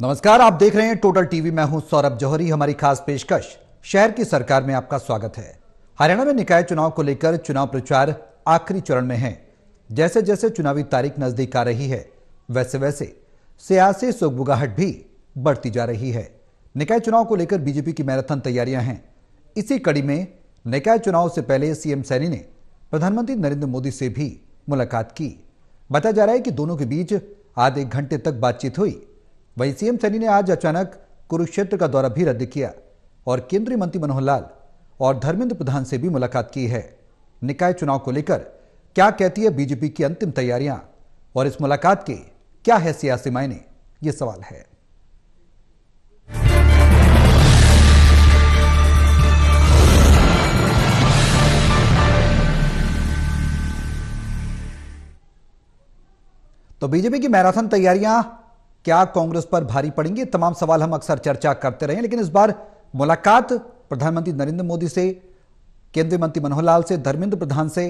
नमस्कार, आप देख रहे हैं टोटल टीवी। मैं हूं सौरभ जौहरी। हमारी खास पेशकश शहर की सरकार में आपका स्वागत है। हरियाणा में निकाय चुनाव को लेकर चुनाव प्रचार आखिरी चरण में है। जैसे जैसे चुनावी तारीख नजदीक आ रही है, वैसे वैसे सियासी सुगबुगाहट भी बढ़ती जा रही है। निकाय चुनाव को लेकर बीजेपी की मैराथन तैयारियां हैं। इसी कड़ी में निकाय चुनाव से पहले सीएम सैनी ने प्रधानमंत्री नरेंद्र मोदी से भी मुलाकात की। बताया जा रहा है कि दोनों के बीच आधे घंटे तक बातचीत हुई। वहीं सीएम सैनी ने आज अचानक कुरुक्षेत्र का दौरा भी रद्द किया और केंद्रीय मंत्री मनोहर लाल और धर्मेंद्र प्रधान से भी मुलाकात की है। निकाय चुनाव को लेकर क्या कहती है बीजेपी की अंतिम तैयारियां और इस मुलाकात के क्या है सियासी मायने, ये सवाल है। तो बीजेपी की मैराथन तैयारियां क्या कांग्रेस पर भारी पड़ेंगी? तमाम सवाल हम अक्सर चर्चा करते रहे, लेकिन इस बार मुलाकात प्रधानमंत्री नरेंद्र मोदी से, केंद्रीय मंत्री मनोहर लाल से, धर्मेंद्र प्रधान से,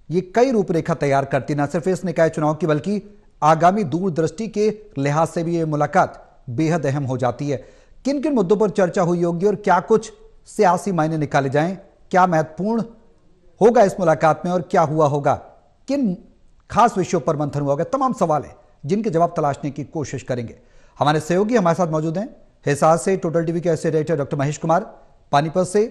ये कई रूपरेखा तैयार करती न सिर्फ इस निकाय चुनाव की बल्कि आगामी दूरदृष्टि के लिहाज से भी ये मुलाकात बेहद अहम हो जाती है। किन किन मुद्दों पर चर्चा हुई होगी और क्या कुछ सियासी मायने निकाले जाएं, क्या महत्वपूर्ण होगा इस मुलाकात में और क्या हुआ होगा, किन खास विषयों पर मंथन हुआ होगा, तमाम सवाल है जिनके जवाब तलाशने की कोशिश करेंगे। हमारे सहयोगी हमारे साथ मौजूद हैं। हिसार से टोटल टीवी के associate editor doctor Mahesh Kumar, Panipat से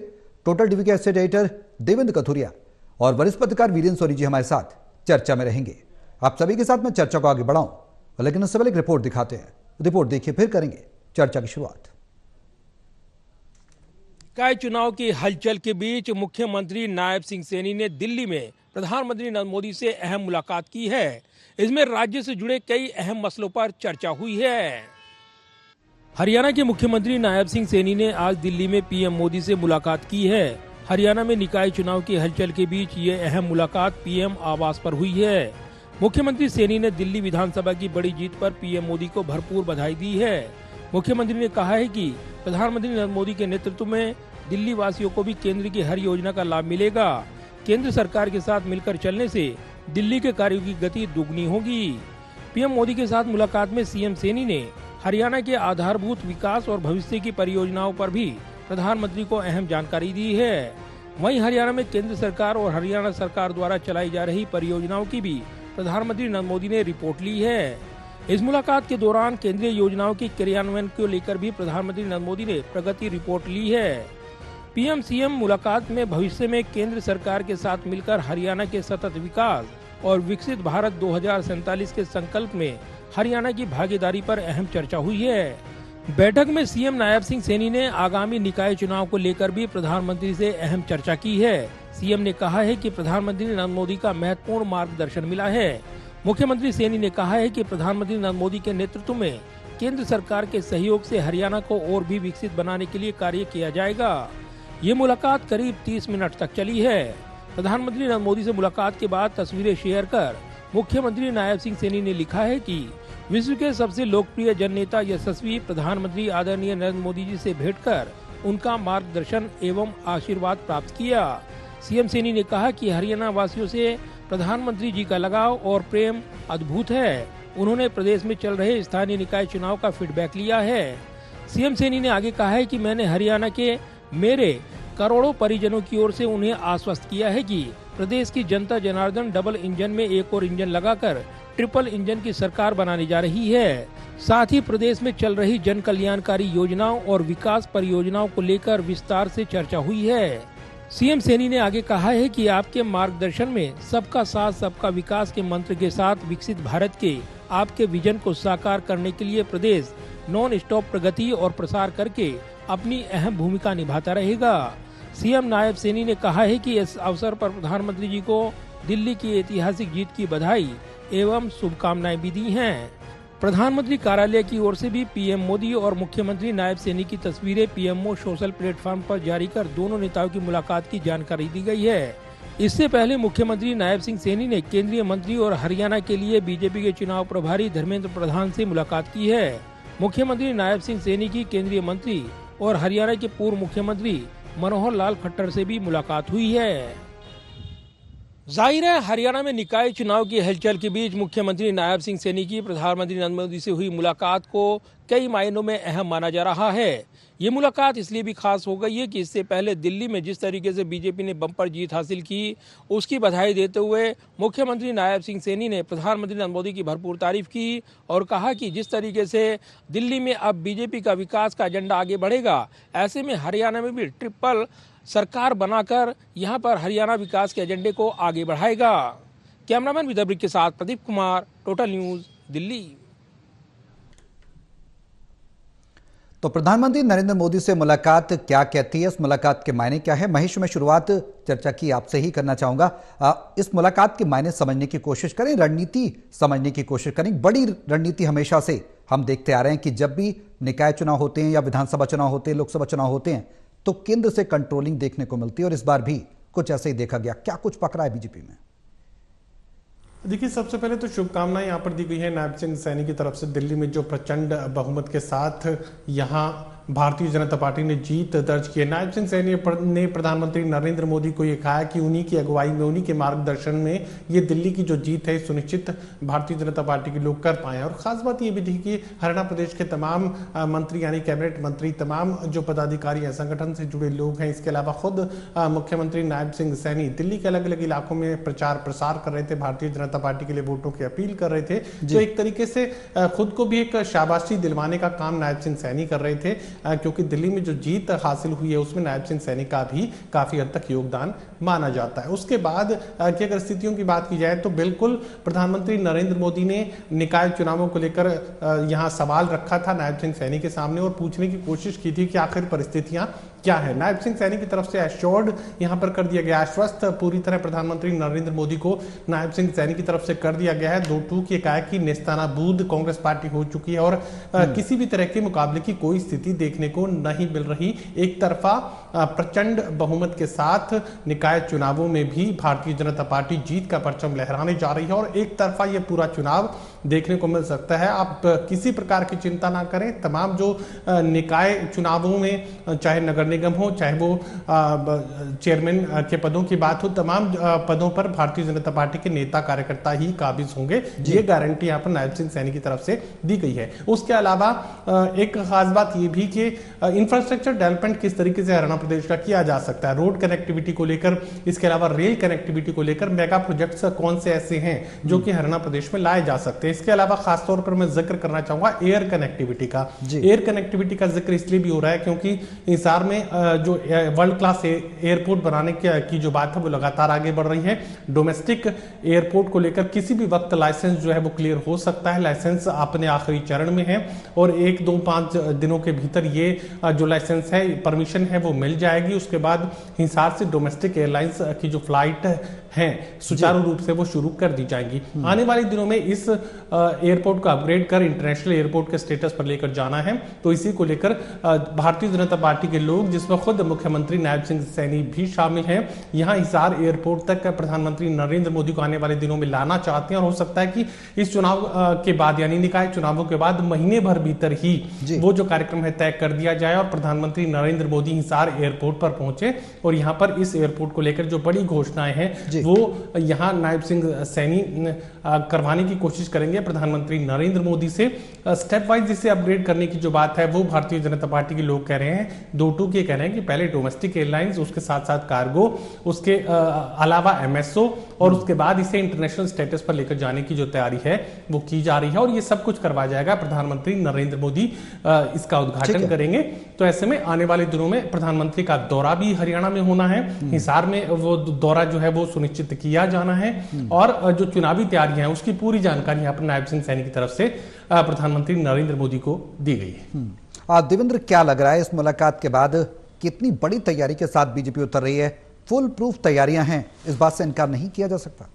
टोटल टीवी के एसोसिएट एडिटर देवेंद्र कथुरिया और वरिष्ठ पत्रकार वीरेंद्र सोनी जी हमारे साथ चर्चा में रहेंगे। आप सभी के साथ मैं चर्चा को आगे बढ़ाऊं, लेकिन उससे पहले एक रिपोर्ट दिखाते हैं। रिपोर्ट देखिए, फिर करेंगे चर्चा की शुरुआत। निकाय चुनाव की हलचल के बीच मुख्यमंत्री नायब सिंह सैनी ने दिल्ली में प्रधानमंत्री नरेंद्र मोदी से अहम मुलाकात की है। इसमें राज्य से जुड़े कई अहम मसलों पर चर्चा हुई है। हरियाणा के मुख्यमंत्री नायब सिंह सैनी ने आज दिल्ली में पीएम मोदी से मुलाकात की है। हरियाणा में निकाय चुनाव की हलचल के बीच ये अहम मुलाकात पीएम आवास पर हुई है। मुख्यमंत्री सैनी ने दिल्ली विधानसभा की बड़ी जीत पर पीएम मोदी को भरपूर बधाई दी है। मुख्यमंत्री ने कहा है कि प्रधानमंत्री नरेंद्र मोदी के नेतृत्व में दिल्ली वासियों को भी केंद्र की हर योजना का लाभ मिलेगा। केंद्र सरकार के साथ मिलकर चलने से दिल्ली के कार्यों की गति दुगनी होगी। पीएम मोदी के साथ मुलाकात में सीएम सैनी ने हरियाणा के आधारभूत विकास और भविष्य की परियोजनाओं पर भी प्रधानमंत्री को अहम जानकारी दी है। वहीं हरियाणा में केंद्र सरकार और हरियाणा सरकार द्वारा चलाई जा रही परियोजनाओं की भी प्रधानमंत्री नरेंद्र मोदी ने रिपोर्ट ली है। इस मुलाकात के दौरान केंद्रीय योजनाओं की क्रियान्वयन को लेकर भी प्रधानमंत्री नरेंद्र मोदी ने प्रगति रिपोर्ट ली है। पीएम सीएम मुलाकात में भविष्य में केंद्र सरकार के साथ मिलकर हरियाणा के सतत विकास और विकसित भारत 2047 के संकल्प में हरियाणा की भागीदारी पर अहम चर्चा हुई है। बैठक में सीएम नायब सिंह सैनी ने आगामी निकाय चुनाव को लेकर भी प्रधानमंत्री से अहम चर्चा की है। सीएम ने कहा है कि प्रधानमंत्री नरेंद्र मोदी का महत्वपूर्ण मार्गदर्शन मिला है। मुख्यमंत्री सैनी ने कहा है कि प्रधानमंत्री नरेंद्र मोदी के नेतृत्व में केंद्र सरकार के सहयोग से हरियाणा को और भी विकसित बनाने के लिए कार्य किया जाएगा। ये मुलाकात करीब 30 मिनट तक चली है। प्रधानमंत्री नरेंद्र मोदी से मुलाकात के बाद तस्वीरें शेयर कर मुख्यमंत्री नायब सिंह सैनी ने लिखा है कि विश्व के सबसे लोकप्रिय जननेता यशस्वी प्रधानमंत्री आदरणीय नरेंद्र मोदी जी से भेंट कर उनका मार्गदर्शन एवं आशीर्वाद प्राप्त किया। सीएम सैनी ने कहा कि हरियाणा वासियों से प्रधानमंत्री जी का लगाव और प्रेम अद्भुत है। उन्होंने प्रदेश में चल रहे स्थानीय निकाय चुनाव का फीडबैक लिया है। सीएम सैनी ने आगे कहा है कि मैंने हरियाणा के मेरे करोड़ों परिजनों की ओर से उन्हें आश्वस्त किया है कि प्रदेश की जनता जनार्दन डबल इंजन में एक और इंजन लगाकर ट्रिपल इंजन की सरकार बनाने जा रही है। साथ ही प्रदेश में चल रही जन कल्याणकारी योजनाओं और विकास परियोजनाओं को लेकर विस्तार से चर्चा हुई है। सीएम सैनी ने आगे कहा है कि आपके मार्गदर्शन में सबका साथ सबका विकास के मंत्र के साथ विकसित भारत के आपके विजन को साकार करने के लिए प्रदेश नॉन स्टॉप प्रगति और प्रसार करके अपनी अहम भूमिका निभाता रहेगा। सीएम नायब सैनी ने कहा है कि इस अवसर पर प्रधानमंत्री जी को दिल्ली की ऐतिहासिक जीत की बधाई एवं शुभकामनाएं भी दी हैं। प्रधानमंत्री कार्यालय की ओर से भी पीएम मोदी और मुख्यमंत्री नायब सैनी की तस्वीरें पीएमओ सोशल प्लेटफॉर्म पर जारी कर दोनों नेताओं की मुलाकात की जानकारी दी गई है। इससे पहले मुख्यमंत्री नायब सिंह सैनी ने केंद्रीय मंत्री और हरियाणा के लिए बीजेपी के चुनाव प्रभारी धर्मेंद्र प्रधान से मुलाकात की है। मुख्यमंत्री नायब सिंह सैनी की केंद्रीय मंत्री और हरियाणा के पूर्व मुख्यमंत्री मनोहर लाल खट्टर से भी मुलाकात हुई है। जाहिर है हरियाणा में निकाय चुनाव की हलचल के बीच मुख्यमंत्री नायब सिंह सैनी की प्रधानमंत्री नरेंद्र मोदी से हुई मुलाकात को कई मायनों में अहम माना जा रहा है। ये मुलाकात इसलिए भी खास हो गई है कि इससे पहले दिल्ली में जिस तरीके से बीजेपी ने बम्पर जीत हासिल की, उसकी बधाई देते हुए मुख्यमंत्री नायब सिंह सैनी ने प्रधानमंत्री नरेंद्र मोदी की भरपूर तारीफ की और कहा कि जिस तरीके से दिल्ली में अब बीजेपी का विकास का एजेंडा आगे बढ़ेगा, ऐसे में हरियाणा में भी ट्रिपल सरकार बनाकर यहां पर हरियाणा विकास के एजेंडे को आगे बढ़ाएगा। कैमरामैन विदर्भ के साथ प्रदीप कुमार, टोटल न्यूज, दिल्ली। तो प्रधानमंत्री नरेंद्र मोदी से मुलाकात क्या कहती है, इस मुलाकात के मायने क्या है? महेश, मैं शुरुआत चर्चा की आपसे ही करना चाहूंगा। इस मुलाकात के मायने समझने की कोशिश करें, रणनीति समझने की कोशिश करें। बड़ी रणनीति हमेशा से हम देखते आ रहे हैं कि जब भी निकाय चुनाव होते हैं या विधानसभा चुनाव होते हैं, लोकसभा चुनाव होते हैं, तो केंद्र से कंट्रोलिंग देखने को मिलती है और इस बार भी कुछ ऐसे ही देखा गया। क्या कुछ पकड़ा है बीजेपी में? देखिए, सबसे पहले तो शुभकामनाएं यहाँ पर दी गई है नायब सिंह सैनी की तरफ से। दिल्ली में जो प्रचंड बहुमत के साथ यहाँ भारतीय जनता पार्टी ने जीत दर्ज की है। नायब सिंह सैनी ने प्रधानमंत्री नरेंद्र मोदी को ये कहा कि उन्हीं की अगुवाई में, उन्हीं के मार्गदर्शन में ये दिल्ली की जो जीत है सुनिश्चित भारतीय जनता पार्टी के लोग कर पाए। और खास बात ये भी थी कि हरियाणा प्रदेश के तमाम मंत्री यानी कैबिनेट मंत्री, तमाम जो पदाधिकारी हैं, संगठन से जुड़े लोग हैं, इसके अलावा खुद मुख्यमंत्री नायब सिंह सैनी दिल्ली के अलग अलग इलाकों में प्रचार प्रसार कर रहे थे, भारतीय जनता पार्टी के लिए वोटों की अपील कर रहे थे। तो एक तरीके से खुद को भी एक शाबाशी दिलवाने का काम नायब सिंह सैनी कर रहे थे, क्योंकि दिल्ली में जो जीत हासिल हुई है उसमें नायब सिंह सैनी का भी काफी हद तक योगदान माना जाता है। उसके बाद की अगर स्थितियों की बात की जाए तो बिल्कुल प्रधानमंत्री नरेंद्र मोदी ने निकाय चुनावों को लेकर यहां सवाल रखा था नायब सिंह सैनी के सामने और पूछने की कोशिश की थी कि आखिर परिस्थितियां क्या है। नायब सिंह सैनी की तरफ से एश्योर्ड यहां पर कर दिया गया, आश्वस्त पूरी तरह प्रधानमंत्री नरेंद्र मोदी को नायब सिंह सैनी की तरफ से कर दिया गया है। 2-2 की एकाएक की नेस्तानाबूद कांग्रेस पार्टी हो चुकी है और किसी भी तरह के मुकाबले की कोई स्थिति देखने को नहीं मिल रही। एक तरफा प्रचंड बहुमत के साथ निकाय चुनावों में भी भारतीय जनता पार्टी जीत का परचम लहराने जा रही है और एक तरफा यह पूरा चुनाव देखने को मिल सकता है। आप किसी प्रकार की चिंता ना करें, तमाम जो निकाय चुनावों में चाहे नगर निगम हो, चाहे वो चेयरमैन के पदों की बात हो, तमाम पदों पर भारतीय जनता पार्टी के नेता कार्यकर्ता ही काबिज होंगे। ये गारंटी यहाँ पर नायब सिंह सैनी की तरफ से दी गई है। उसके अलावा एक खास बात ये भी कि इंफ्रास्ट्रक्चर डेवलपमेंट किस तरीके से हरियाणा प्रदेश का किया जा सकता है, रोड कनेक्टिविटी को लेकर, इसके अलावा रेल कनेक्टिविटी को लेकर मेगा प्रोजेक्ट्स कौन से ऐसे हैं जो कि हरियाणा प्रदेश में लाए जा सकते हैं। इसके अलावा खासतौर पर मैं जिक्र करना चाहूंगा एयर कनेक्टिविटी का। एयर कनेक्टिविटी का जिक्र इसलिए भी हो रहा है क्योंकि हिसार में जो वर्ल्ड क्लास एयरपोर्ट बनाने की जो बात है वो लगातार आगे बढ़ रही है। डोमेस्टिक एयरपोर्ट को लेकर किसी भी वक्त लाइसेंस जो है वो क्लियर हो सकता है। लाइसेंस अपने आखिरी चरण में है और 1-2-5 दिनों के भीतर ये जो लाइसेंस है, परमिशन है, वो मिल जाएगी। उसके बाद हिसार से डोमेस्टिक एयरलाइंस की जो फ्लाइट हैं सुचारू रूप से वो शुरू कर दी जाएंगी। आने वाले दिनों में इस एयरपोर्ट को अपग्रेड कर इंटरनेशनल एयरपोर्ट के स्टेटस पर लेकर जाना है। तो इसी को लेकर भारतीय जनता पार्टी के लोग, जिसमें खुद मुख्यमंत्री नायब सिंह सैनी भी शामिल हैं, यहां हिसार एयरपोर्ट तक प्रधानमंत्री नरेंद्र मोदी को आने वाले दिनों में लाना चाहते हैं। और हो सकता है कि इस चुनाव के बाद यानी निकाय चुनावों के बाद महीने भर भीतर ही वो जो कार्यक्रम है तय कर दिया जाए और प्रधानमंत्री नरेंद्र मोदी हिसार एयरपोर्ट पर पहुंचे और यहां पर इस एयरपोर्ट को लेकर जो बड़ी घोषणाएं हैं वो यहां नायब सिंह सैनी करवाने की कोशिश करेंगे प्रधानमंत्री नरेंद्र मोदी से। स्टेप वाइज इसे अपग्रेड करने की जो बात है वो भारतीय जनता पार्टी के लोग कह रहे हैं। 2-2 के कह रहे हैं कि पहले डोमेस्टिक एयरलाइंस, उसके साथ साथ कार्गो, उसके अलावा एमएसओ और उसके बाद इसे इंटरनेशनल स्टेटस पर लेकर जाने की जो तैयारी है वो की जा रही है और ये सब कुछ करवाया जाएगा। प्रधानमंत्री नरेंद्र मोदी इसका उद्घाटन करेंगे। तो ऐसे में आने वाले दिनों में प्रधानमंत्री का दौरा भी हरियाणा में होना है। हिसार में वो दौरा जो है वो सुनिश्चित किया जाना है और जो चुनावी तैयारियां हैं उसकी पूरी जानकारी यहाँ पर नायब सिंह सैनी की तरफ से प्रधानमंत्री नरेंद्र मोदी को दी गई है। देवेंद्र, क्या लग रहा है इस मुलाकात के बाद कितनी बड़ी तैयारी के साथ बीजेपी उतर रही है? फुल प्रूफ तैयारियां हैं, इस बात से इनकार नहीं किया जा सकता।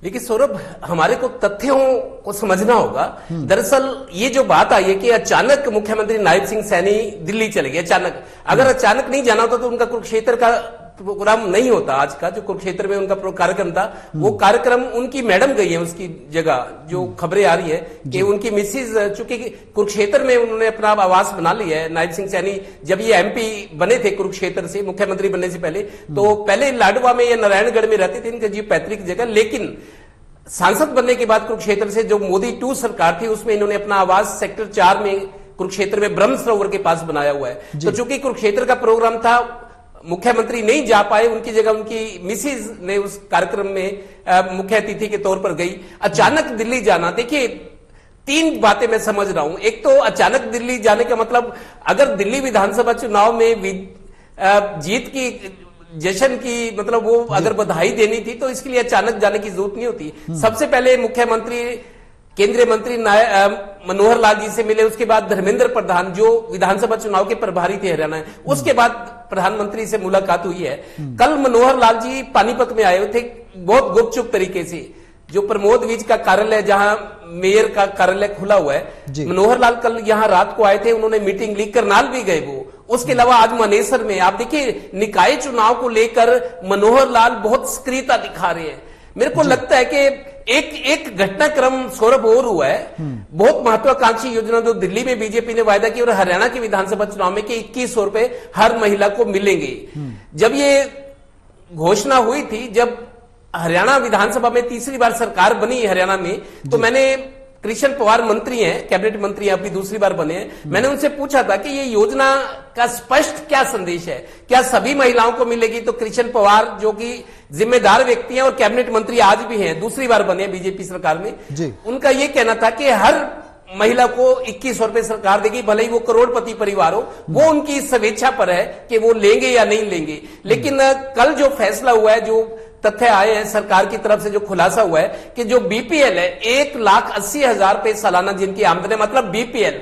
देखिए सौरभ, हमारे को तथ्यों को समझना होगा। दरअसल ये जो बात आई है कि अचानक मुख्यमंत्री नायब सिंह सैनी दिल्ली चले गए, अचानक। अगर अचानक नहीं जाना होता तो उनका कुरुक्षेत्र का प्रोग्राम नहीं होता आज का, जो कुरुक्षेत्र में उनका कार्यक्रम था, वो कार्यक्रम उनकी मैडम गई है उसकी जगह। जो खबरें आ रही है कि उनकी मिसिज, चूंकि कुरुक्षेत्र में उन्होंने अपना आवास बना लिया है, नायब सिंह सैनी जब ये एमपी बने थे कुरुक्षेत्र से, मुख्यमंत्री बनने से पहले, तो पहले लाडवा में या नारायणगढ़ में रहते थे, इनका जी पैतृक जगह। लेकिन सांसद बनने के बाद कुरुक्षेत्र से जो मोदी 2 सरकार थी, उसमें इन्होंने अपना आवास सेक्टर 4 में कुरुक्षेत्र में ब्रह्म सरोवर के पास बनाया हुआ है। तो चूंकि कुरुक्षेत्र का प्रोग्राम था, मुख्यमंत्री नहीं जा पाए, उनकी जगह उनकी मिसिज ने उस कार्यक्रम में मुख्य अतिथि के तौर पर गई। अचानक दिल्ली जाना, देखिए 3 बातें मैं समझ रहा हूं। एक तो अचानक दिल्ली जाने का मतलब, अगर दिल्ली विधानसभा चुनाव में जीत की जश्न की मतलब वो अगर बधाई देनी थी तो इसके लिए अचानक जाने की जरूरत नहीं होती। सबसे पहले मुख्यमंत्री केंद्रीय मंत्री मनोहर लाल जी से मिले, उसके बाद धर्मेंद्र प्रधान जो विधानसभा चुनाव के प्रभारी थे हरियाणा, उसके बाद प्रधानमंत्री से मुलाकात हुई है। कल मनोहर लाल जी पानीपत में आए हुए थे बहुत गुपचुप तरीके से, जो प्रमोद विज का कार्यालय जहां मेयर का कार्यालय खुला हुआ है, मनोहर लाल कल यहां रात को आए थे, उन्होंने मीटिंग ली, करनाल भी गए वो। उसके अलावा आज मानेसर में आप देखिए निकाय चुनाव को लेकर मनोहर लाल बहुत सक्रियता दिखा रहे हैं। मेरे को लगता है कि एक घटनाक्रम सौरभ और हुआ है, बहुत महत्वाकांक्षी योजना जो दिल्ली में बीजेपी ने वायदा की और हरियाणा के विधानसभा चुनाव में कि 2100 रुपए हर महिला को मिलेंगे। जब ये घोषणा हुई थी, जब हरियाणा विधानसभा में तीसरी बार सरकार बनी हरियाणा में, तो मैंने, कृष्ण पवार मंत्री हैं, कैबिनेट मंत्री हैं, अभी दूसरी बार बने हैं, मैंने उनसे पूछा था कि ये योजना का स्पष्ट क्या संदेश है, क्या सभी महिलाओं को मिलेगी? तो कृष्ण पवार जो कि जिम्मेदार व्यक्ति हैं और कैबिनेट मंत्री आज भी हैं, दूसरी बार बने बीजेपी सरकार में, उनका यह कहना था कि हर महिला को 2100 रुपए सरकार देगी, भले ही वो करोड़पति परिवार हो, वो उनकी स्वेच्छा पर है कि वो लेंगे या नहीं लेंगे। लेकिन कल जो फैसला हुआ है, जो तथ्य आए हैं सरकार की तरफ से, जो खुलासा हुआ है कि जो बीपीएल है, 1,80,000 रुपए सालाना जिनकी आमदनी, मतलब बीपीएल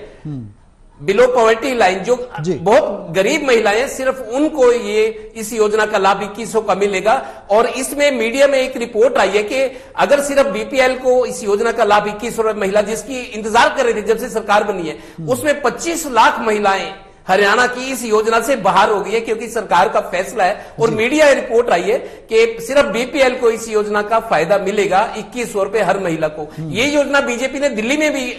बिलो पॉवर्टी लाइन, जो बहुत गरीब महिलाएं, सिर्फ उनको ये इस योजना का लाभ 2100 का मिलेगा। और इसमें मीडिया में एक रिपोर्ट आई है कि अगर सिर्फ बीपीएल को इस योजना का लाभ 2100 रुपए, महिला जिसकी इंतजार कर रही थी जब से सरकार बनी है, उसमें 25 लाख महिलाएं हरियाणा की इस योजना से बाहर हो गई है, क्योंकि सरकार का फैसला है। और मीडिया रिपोर्ट आई है कि सिर्फ बीपीएल को इस योजना का फायदा मिलेगा 2100 रुपए हर महिला को। ये योजना बीजेपी ने दिल्ली में भी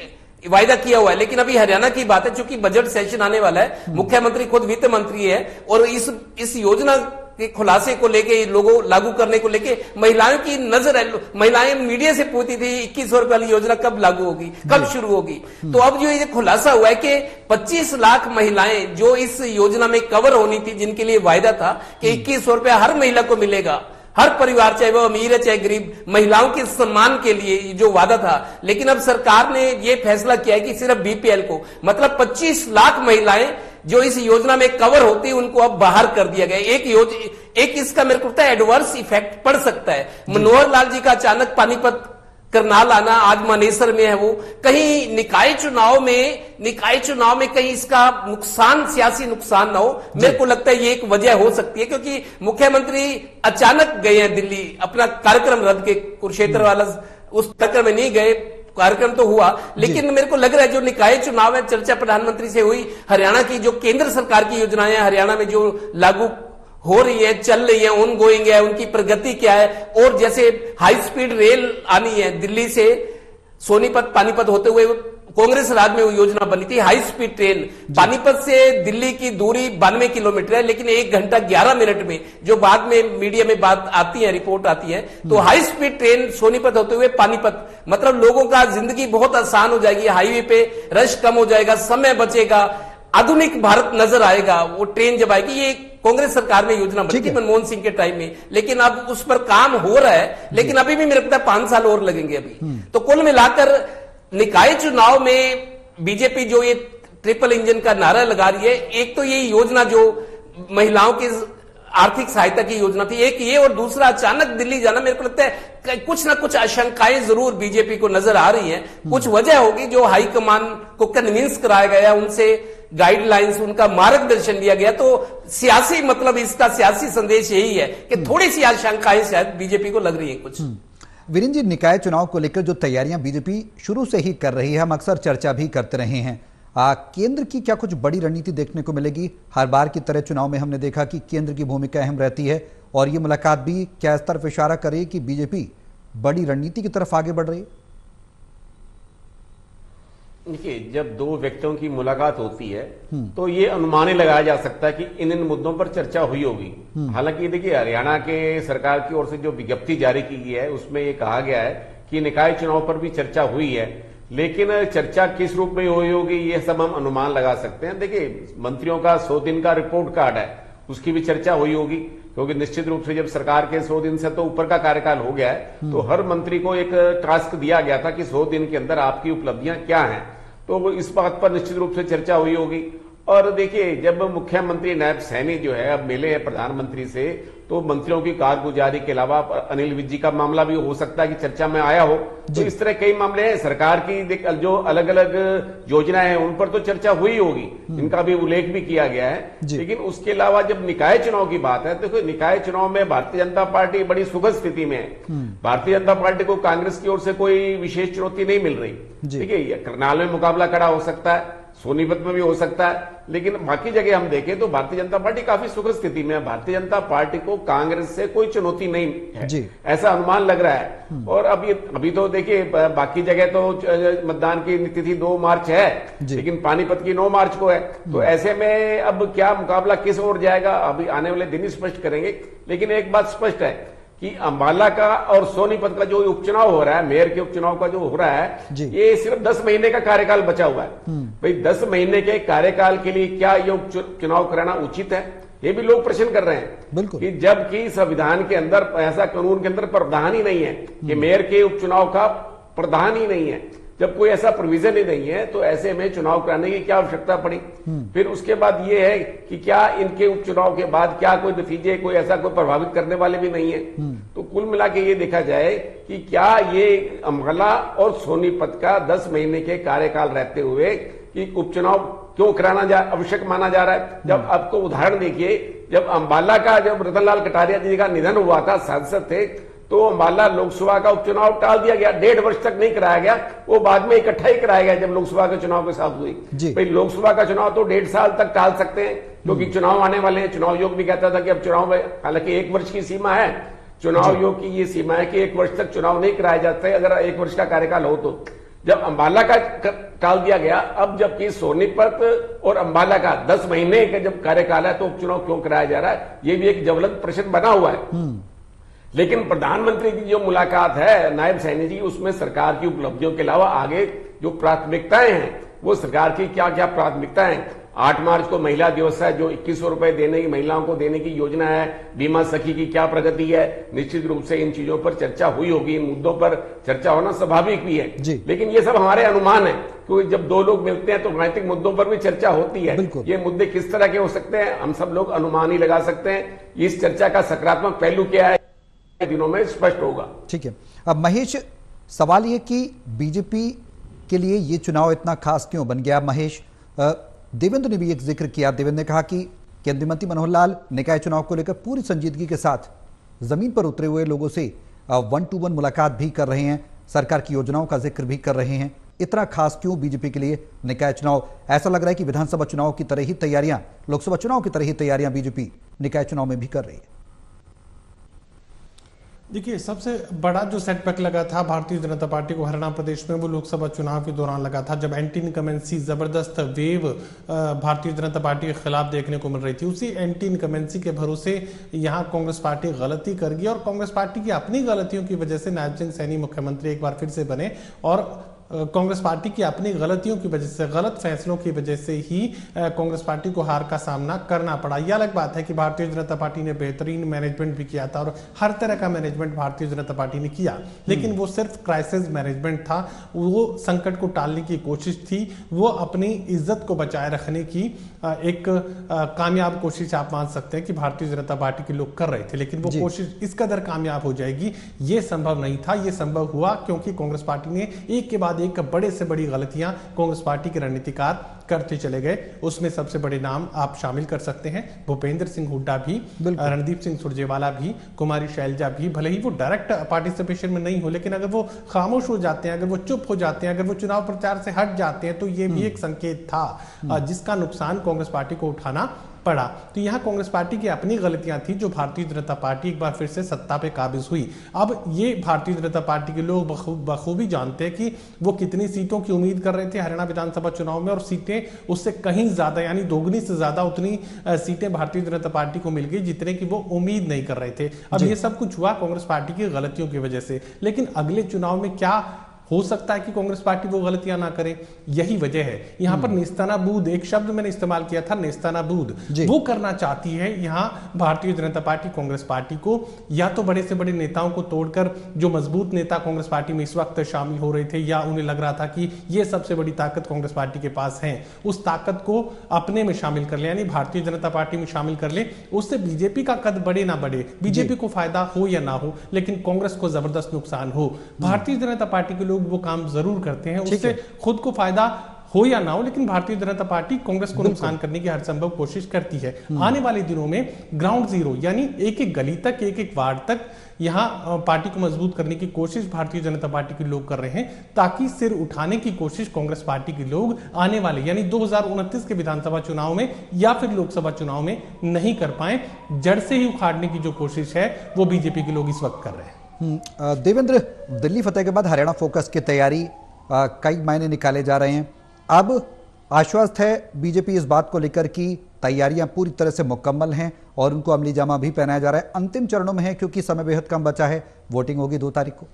वायदा किया हुआ है, लेकिन अभी हरियाणा की बात है, चूंकि बजट सेशन आने वाला है, मुख्यमंत्री खुद वित्त मंत्री है, और इस योजना के खुलासे को लेके, लोगों लागू करने को लेके महिलाओं की नजर है। महिलाएं मीडिया से पूछती थी 2100 रुपए वाली योजना कब लागू होगी, कब शुरू होगी। तो अब जो ये खुलासा हुआ है कि 25 लाख महिलाएं जो इस योजना में कवर होनी थी, जिनके लिए वायदा था कि 2100 रुपए हर महिला को मिलेगा, हर परिवार, चाहे वो अमीर है चाहे गरीब, महिलाओं के सम्मान के लिए जो वादा था। लेकिन अब सरकार ने ये फैसला किया है कि सिर्फ बीपीएल को, मतलब 25 लाख महिलाएं जो इस योजना में कवर होती, उनको अब बाहर कर दिया गया। एक इसका मेरे को लगता है एडवर्स इफेक्ट पड़ सकता है। मनोहर लाल जी का अचानक पानीपत करनाल आना, आज मानेसर में है वो, कहीं निकाय चुनाव में कहीं इसका नुकसान, सियासी नुकसान ना हो। मेरे को लगता है ये एक वजह हो सकती है, क्योंकि मुख्यमंत्री अचानक गए हैं दिल्ली, अपना कार्यक्रम रद्द के, कुरुक्षेत्र वाला उस कार्यक्रम में नहीं गए, कार्यक्रम तो हुआ, लेकिन मेरे को लग रहा है जो निकाय चुनाव है, चर्चा प्रधानमंत्री से हुई, हरियाणा की जो केंद्र सरकार की योजनाएं हरियाणा में जो लागू हो रही है, चल रही है, ऑन गोइंग है, उनकी प्रगति क्या है। और जैसे हाई स्पीड रेल आनी है दिल्ली से सोनीपत पानीपत होते हुए, कांग्रेस राज में वो योजना बनी थी, हाई स्पीड ट्रेन पानीपत से दिल्ली की दूरी 92 किलोमीटर है, लेकिन 1 घंटा 11 मिनट में, जो बाद में मीडिया में बात आती है, रिपोर्ट आती है, तो हाई स्पीड ट्रेन सोनीपत होते हुए पानीपत, मतलब लोगों का जिंदगी बहुत आसान हो जाएगी, हाईवे पे रश कम हो जाएगा, समय बचेगा, आधुनिक भारत नजर आएगा वो ट्रेन जब आएगी। ये कांग्रेस सरकार में योजना बनी थी मनमोहन सिंह के टाइम में, लेकिन अब उस पर काम हो रहा है, लेकिन अभी भी मेरे लगता है 5 साल और लगेंगे अभी। तो कुल मिलाकर निकाय चुनाव में बीजेपी जो ये ट्रिपल इंजन का नारा लगा रही है, एक तो ये योजना जो महिलाओं की आर्थिक सहायता की योजना थी, एक ये, और दूसरा अचानक दिल्ली जाना, मेरे को लगता है कुछ ना कुछ आशंकाएं जरूर बीजेपी को नजर आ रही हैं। कुछ वजह होगी जो हाईकमान को कन्विंस कराया गया, उनसे गाइडलाइंस, उनका मार्गदर्शन लिया गया। तो सियासी मतलब इसका सियासी संदेश यही है कि थोड़ी सी आशंकाएं शायद बीजेपी को लग रही है कुछ। वीरेंद्र जी, निकाय चुनाव को लेकर जो तैयारियां बीजेपी शुरू से ही कर रही है, हम अक्सर चर्चा भी करते रहे हैं, केंद्र की क्या कुछ बड़ी रणनीति देखने को मिलेगी? हर बार की तरह चुनाव में हमने देखा कि केंद्र की भूमिका अहम रहती है, और ये मुलाकात भी क्या इस तरफ इशारा करे कि बीजेपी बड़ी रणनीति की तरफ आगे बढ़ रही है? देखिए, जब दो व्यक्तियों की मुलाकात होती है तो ये अनुमान ही लगाया जा सकता है कि इन इन मुद्दों पर चर्चा हुई होगी। हालांकि देखिए, हरियाणा के सरकार की ओर से जो विज्ञप्ति जारी की गई है उसमें ये कहा गया है कि निकाय चुनाव पर भी चर्चा हुई है, लेकिन चर्चा किस रूप में हुई होगी ये सब हम अनुमान लगा सकते हैं। देखिए, मंत्रियों का 100 दिन का रिपोर्ट कार्ड है, उसकी भी चर्चा हुई होगी, क्योंकि निश्चित रूप से जब सरकार के 100 दिन से तो ऊपर का कार्यकाल हो गया है तो हर मंत्री को एक टास्क दिया गया था कि 100 दिन के अंदर आपकी उपलब्धियां क्या हैं, तो इस बात पर निश्चित रूप से चर्चा हुई होगी। और देखिए, जब मुख्यमंत्री नायब सैनी जो है अब मिले हैं प्रधानमंत्री से, तो मंत्रियों की कारगुजारी के अलावा अनिल विज जी का मामला भी हो सकता है कि चर्चा में आया हो। तो इस तरह कई मामले हैं, सरकार की जो अलग अलग योजनाएं हैं उन पर तो चर्चा हुई होगी, इनका भी उल्लेख भी किया गया है। लेकिन उसके अलावा जब निकाय चुनाव की बात है, तो देखो निकाय चुनाव में भारतीय जनता पार्टी बड़ी सुखद स्थिति में है। भारतीय जनता पार्टी को कांग्रेस की ओर से कोई विशेष चुनौती नहीं मिल रही। देखिए, करनाल में मुकाबला खड़ा हो सकता है, सोनीपत में भी हो सकता है, लेकिन बाकी जगह हम देखें तो भारतीय जनता पार्टी काफी सुखद स्थिति में है। भारतीय जनता पार्टी को कांग्रेस से कोई चुनौती नहीं है, ऐसा अनुमान लग रहा है। और अभी तो देखिए, बाकी जगह तो मतदान की तिथि 2 मार्च है, लेकिन पानीपत की 9 मार्च को है। तो ऐसे में अब क्या मुकाबला किस ओर जाएगा, अभी आने वाले दिन ही स्पष्ट करेंगे। लेकिन एक बात स्पष्ट है कि अंबाला का और सोनीपत का जो उपचुनाव हो रहा है, मेयर के उपचुनाव का जो हो रहा है, ये सिर्फ 10 महीने का कार्यकाल बचा हुआ है। भाई 10 महीने के कार्यकाल के लिए क्या ये उपचुनाव कराना उचित है, ये भी लोग प्रश्न कर रहे हैं। कि जबकि संविधान के अंदर, ऐसा कानून के अंदर प्रावधान ही नहीं है कि मेयर के उपचुनाव का प्रावधान ही नहीं है, जब कोई ऐसा प्रोविजन ही नहीं है, तो ऐसे में चुनाव कराने की क्या आवश्यकता पड़ी। फिर उसके बाद ये है कि क्या इनके उपचुनाव के बाद क्या कोई नतीजे कोई ऐसा कोई प्रभावित करने वाले भी नहीं है। तो कुल मिला के ये देखा जाए कि क्या ये अंबाला और सोनीपत का 10 महीने के कार्यकाल रहते हुए कि उपचुनाव क्यों कराना आवश्यक माना जा रहा है। जब आपको उदाहरण देखिए, जब अंबाला का, जब रतनलाल कटारिया जी का निधन हुआ था, सांसद थे, तो अंबाला लोकसभा का उपचुनाव टाल दिया गया, 1.5 वर्ष तक नहीं कराया गया, वो बाद में इकट्ठा ही कराया गया जब लोकसभा के चुनाव के साथ हुई। भाई लोकसभा का चुनाव तो 1.5 साल तक टाल सकते हैं, क्योंकि चुनाव आने वाले हैं। चुनाव आयोग भी कहता था कि अब चुनाव में, हालांकि 1 वर्ष की सीमा है, चुनाव आयोग की ये सीमा है कि 1 वर्ष तक चुनाव नहीं कराए जाते अगर 1 वर्ष का कार्यकाल हो तो। जब अंबाला का टाल दिया गया, अब जबकि सोनीपत और अंबाला का 10 महीने का जब कार्यकाल है, तो उपचुनाव क्यों कराया जा रहा है, ये भी एक ज्वलंत प्रश्न बना हुआ है। लेकिन प्रधानमंत्री की जो मुलाकात है नायब सैनी जी, उसमें सरकार की उपलब्धियों के अलावा आगे जो प्राथमिकताएं हैं, वो सरकार की क्या क्या प्राथमिकताएं हैं। 8 मार्च को महिला दिवस है, जो 2100 रुपए देने की, महिलाओं को देने की योजना है। बीमा सखी की क्या प्रगति है, निश्चित रूप से इन चीजों पर चर्चा हुई होगी, इन मुद्दों पर चर्चा होना स्वाभाविक भी है। लेकिन ये सब हमारे अनुमान है, क्योंकि जब दो लोग मिलते हैं तो राजनीतिक मुद्दों पर भी चर्चा होती है। ये मुद्दे किस तरह के हो सकते हैं, हम सब लोग अनुमान ही लगा सकते हैं। इस चर्चा का सकारात्मक पहलू क्या है, दिनों में स्पष्ट होगा। ठीक है। अब महेश, सवाल ये कि बीजेपी के लिए ये चुनाव इतना खास क्यों बन गया? महेश, देवेंद्र ने भी एक जिक्र किया। देवेंद्र ने कहा कि केंद्रीय मंत्री मनोहर लाल निकाय चुनाव को लेकर पूरी संजीदगी के साथ जमीन पर उतरे हुए लोगों से 1-to-1 मुलाकात भी कर रहे हैं, सरकार की योजनाओं का जिक्र भी कर रहे हैं। इतना खास क्यों बीजेपी के लिए निकाय चुनाव? ऐसा लग रहा है कि विधानसभा चुनाव की तरह ही तैयारियां, लोकसभा चुनाव की तरह ही तैयारियां बीजेपी निकाय चुनाव में भी कर रही है। देखिए, सबसे बड़ा जो सेटबैक लगा था भारतीय जनता पार्टी को हरियाणा प्रदेश में, वो लोकसभा चुनाव के दौरान लगा था, जब एंटी इनकमेंसी जबरदस्त वेव भारतीय जनता पार्टी के खिलाफ देखने को मिल रही थी। उसी एंटी इनकमेंसी के भरोसे यहाँ कांग्रेस पार्टी गलती कर गई, और कांग्रेस पार्टी की अपनी गलतियों की वजह से नायब सिंह सैनी मुख्यमंत्री एक बार फिर से बने, और कांग्रेस पार्टी की अपनी गलतियों की वजह से, गलत फैसलों की वजह से ही कांग्रेस पार्टी को हार का सामना करना पड़ा। यह अलग बात है कि भारतीय जनता पार्टी ने बेहतरीन मैनेजमेंट भी किया था, और हर तरह का मैनेजमेंट भारतीय जनता पार्टी ने किया, लेकिन वो सिर्फ क्राइसिस मैनेजमेंट था, वो संकट को टालने की कोशिश थी, वो अपनी इज्जत को बचाए रखने की एक कामयाब कोशिश आप मान सकते हैं कि भारतीय जनता पार्टी के लोग कर रहे थे। लेकिन वो कोशिश इस कदर कामयाब हो जाएगी, ये संभव नहीं था। ये संभव हुआ क्योंकि कांग्रेस पार्टी ने एक के बाद बाद एक बड़े से बड़ी गलतियां कांग्रेस पार्टी के रणनीतिकार करते चले गए। उसमें सबसे बड़े नाम आप शामिल कर सकते हैं भूपेंद्र सिंह हुड्डा भी, रणदीप सिंह सुरजेवाला भी, कुमारी शैलजा भी। भले ही वो डायरेक्ट पार्टिसिपेशन में नहीं हो, लेकिन अगर वो खामोश हो जाते हैं, अगर वो चुप हो जाते हैं, अगर वो चुनाव प्रचार से हट जाते हैं, तो ये भी एक संकेत था जिसका नुकसान कांग्रेस पार्टी को उठाना पड़ा। तो यहां कांग्रेस पार्टी की अपनी गलतियां थी, जो भारतीय जनता पार्टी एक बार फिर से सत्ता पे काबिज हुई। अब ये भारतीय जनता पार्टी के लोग बखूबी जानते हैं कि वो कितनी सीटों की उम्मीद कर रहे थे हरियाणा विधानसभा चुनाव में, और सीटें उससे कहीं ज्यादा यानी दोगुनी से ज्यादा उतनी सीटें भारतीय जनता पार्टी को मिल गई जितने की वो उम्मीद नहीं कर रहे थे। अब ये सब कुछ हुआ कांग्रेस पार्टी की गलतियों की वजह से। लेकिन अगले चुनाव में क्या हो सकता है कि कांग्रेस पार्टी वो गलतियां ना करे, यही वजह है। यहां पर नेस्तानाबूद एक शब्द मैंने इस्तेमाल किया था, नेस्तानाबूद वो करना चाहती है यहां भारतीय जनता पार्टी कांग्रेस पार्टी को, या तो बड़े से बड़े नेताओं को तोड़कर जो मजबूत नेता कांग्रेस पार्टी में इस वक्त शामिल हो रहे थे, या उन्हें लग रहा था कि ये सबसे बड़ी ताकत कांग्रेस पार्टी के पास है, उस ताकत को अपने में शामिल कर ले, यानी भारतीय जनता पार्टी में शामिल कर ले। उससे बीजेपी का कद बढ़े ना बढ़े, बीजेपी को फायदा हो या ना हो, लेकिन कांग्रेस को जबरदस्त नुकसान हो। भारतीय जनता पार्टी के लोग वो काम जरूर करते हैं, उससे खुद को फायदा हो या ना हो, लेकिन भारतीय जनता पार्टी कांग्रेस को नुकसान करने की हर संभव कोशिश करती है। आने वाले दिनों में ग्राउंड जीरो यानी एक एक गली तक, एक एक वार्ड तक यहां पार्टी को मजबूत करने की कोशिश भारतीय जनता पार्टी के लोग कर रहे हैं, ताकि सिर उठाने की कोशिश कांग्रेस पार्टी के लोग आने वाले यानी 2029 के विधानसभा चुनाव में या फिर लोकसभा चुनाव में नहीं कर पाए। जड़ से ही उखाड़ने की जो कोशिश है वो बीजेपी के लोग इस वक्त कर रहे हैं। देवेंद्र, दिल्ली फतेह के बाद हरियाणा फोकस की तैयारी कई मायने निकाले जा रहे हैं। अब आश्वस्त है बीजेपी इस बात को लेकर कि तैयारियां पूरी तरह से मुकम्मल हैं और उनको अमली जामा भी पहनाया जा रहा है, अंतिम चरणों में है क्योंकि समय बेहद कम बचा है, वोटिंग होगी 2 तारीख को।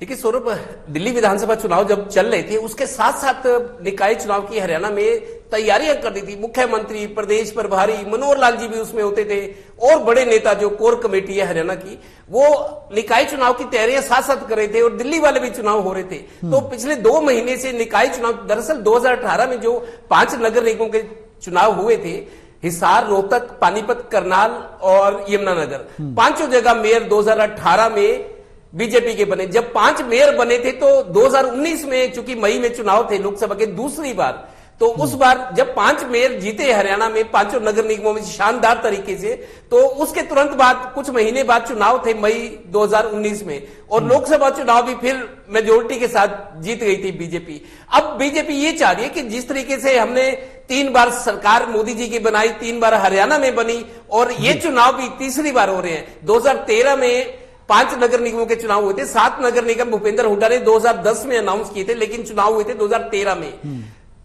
देखिए सौरभ, दिल्ली विधानसभा चुनाव जब चल रहे थे उसके साथ साथ निकाय चुनाव की हरियाणा में तैयारियां कर दी थी। मुख्यमंत्री, प्रदेश प्रभारी मनोहर लाल जी भी उसमें होते थे, और बड़े नेता जो कोर कमेटी है हरियाणा की, वो निकाय चुनाव की तैयारियां साथ साथ कर रहे थे, और दिल्ली वाले भी चुनाव हो रहे थे। तो पिछले 2 महीने से निकाय चुनाव, दरअसल 2018 में जो 5 नगर निगमों के चुनाव हुए थे, हिसार, रोहतक, पानीपत, करनाल और यमुनानगर, 5 जगह मेयर 2018 में बीजेपी के बने। जब 5 मेयर बने थे तो 2019 में, चूंकि मई में चुनाव थे लोकसभा के दूसरी बार, तो उस बार जब 5 मेयर जीते हरियाणा में 5 नगर निगमों में शानदार तरीके से, तो उसके तुरंत बाद कुछ महीने बाद चुनाव थे मई 2019 में, और लोकसभा चुनाव भी फिर मेजोरिटी के साथ जीत गई थी बीजेपी। अब बीजेपी ये चाह रही है कि जिस तरीके से हमने 3 बार सरकार मोदी जी की बनाई, 3 बार हरियाणा में बनी, और ये चुनाव भी तीसरी बार हो रहे हैं। 2013 में 5 नगर निगमों के चुनाव हुए थे, 7 नगर निगम भूपेंद्र हुड्डा ने 2010 में अनाउंस किए थे, लेकिन चुनाव हुए थे 2013 में।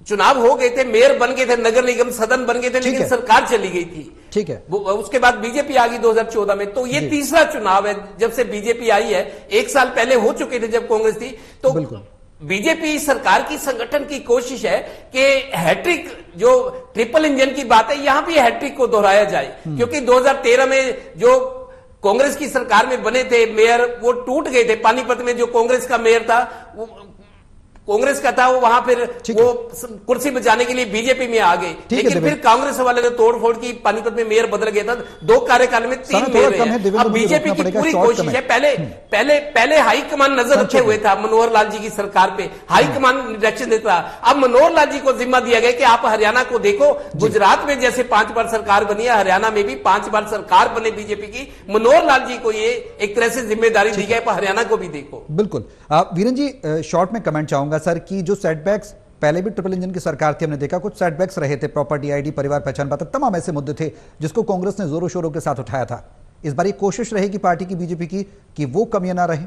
चुनाव हो गए थे, मेयर बन गए थे, नगर निगम सदन बन गए थे, लेकिन सरकार चली गई थी। ठीक है, उसके बाद बीजेपी आ गई 2014 में। तो ये तीसरा चुनाव है जब से बीजेपी आई है। 1 साल पहले हो चुके थे जब कांग्रेस थी। तो बीजेपी सरकार की संगठन की कोशिश है कि हैट्रिक, जो ट्रिपल इंजन की बात है, यहां भी हैट्रिक को दोहराया जाए, क्योंकि 2013 में जो कांग्रेस की सरकार में बने थे मेयर, वो टूट गए थे। पानीपत में जो कांग्रेस का मेयर था, वो कांग्रेस का था, वो वहां फिर वो कुर्सी बचाने के लिए बीजेपी में आ गए, लेकिन फिर कांग्रेस वाले ने तोड़फोड़ की, पानीपत में मेयर बदल गया था। 2 कार्यकाल में 3 मेयर हैं। अब बीजेपी की पूरी कोशिश है, पहले हाईकमान नजर रखे हुए था मनोहर लाल जी की सरकार पे, हाईकमान डायरेक्शन देता। अब मनोहर लाल जी को जिम्मा दिया गया कि आप हरियाणा को देखो, गुजरात में जैसे 5 बार सरकार बनी है, हरियाणा में भी 5 बार सरकार बने बीजेपी की। मनोहर लाल जी को ये एक तरह से जिम्मेदारी दी गई, हरियाणा को भी देखो। बिल्कुल। वीरेंद्र जी, शॉर्ट में कमेंट चाहूंगा सर कि जो सेटबैक्स पहले भी ट्रिपल इंजन की सरकार थी, हमने देखा कुछ सेटबैक्स रहे थे, प्रॉपर्टी आईडी, परिवार पहचान पत्र, तमाम ऐसे मुद्दे थे जिसको कांग्रेस ने जोरों शोरों के साथ उठाया था। इस बार ये कोशिश रहेगी पार्टी की, बीजेपी की, कि वो कमियां ना रहे।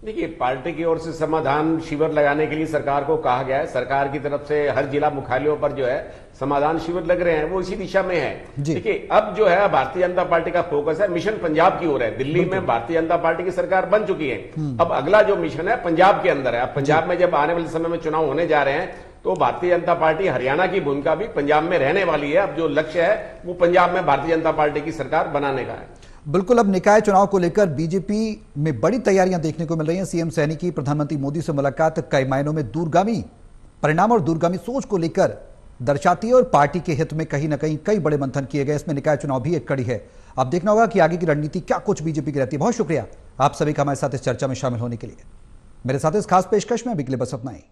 देखिए, पार्टी की ओर से समाधान शिविर लगाने के लिए सरकार को कहा गया है। सरकार की तरफ से हर जिला मुख्यालयों पर जो है समाधान शिविर लग रहे हैं, वो इसी दिशा में है। देखिए, अब जो है भारतीय जनता पार्टी का फोकस है मिशन पंजाब की ओर है। दिल्ली में भारतीय जनता पार्टी की सरकार बन चुकी है, अब अगला जो मिशन है पंजाब के अंदर है। अब पंजाब में जब आने वाले समय में चुनाव होने जा रहे हैं, तो भारतीय जनता पार्टी हरियाणा की भूमिका भी पंजाब में रहने वाली है। अब जो लक्ष्य है वो पंजाब में भारतीय जनता पार्टी की सरकार बनाने का है। बिल्कुल। अब निकाय चुनाव को लेकर बीजेपी में बड़ी तैयारियां देखने को मिल रही हैं। सीएम सैनी की प्रधानमंत्री मोदी से मुलाकात कई मायनों में दूरगामी परिणाम और दूरगामी सोच को लेकर दर्शाती है, और पार्टी के हित में कहीं ना कहीं कई बड़े मंथन किए गए, इसमें निकाय चुनाव भी एक कड़ी है। अब देखना होगा कि आगे की रणनीति क्या कुछ बीजेपी की रहती है। बहुत शुक्रिया आप सभी का हमारे साथ इस चर्चा में शामिल होने के लिए। मेरे साथ इस खास पेशकश में अभी के लिए बस इतना ही।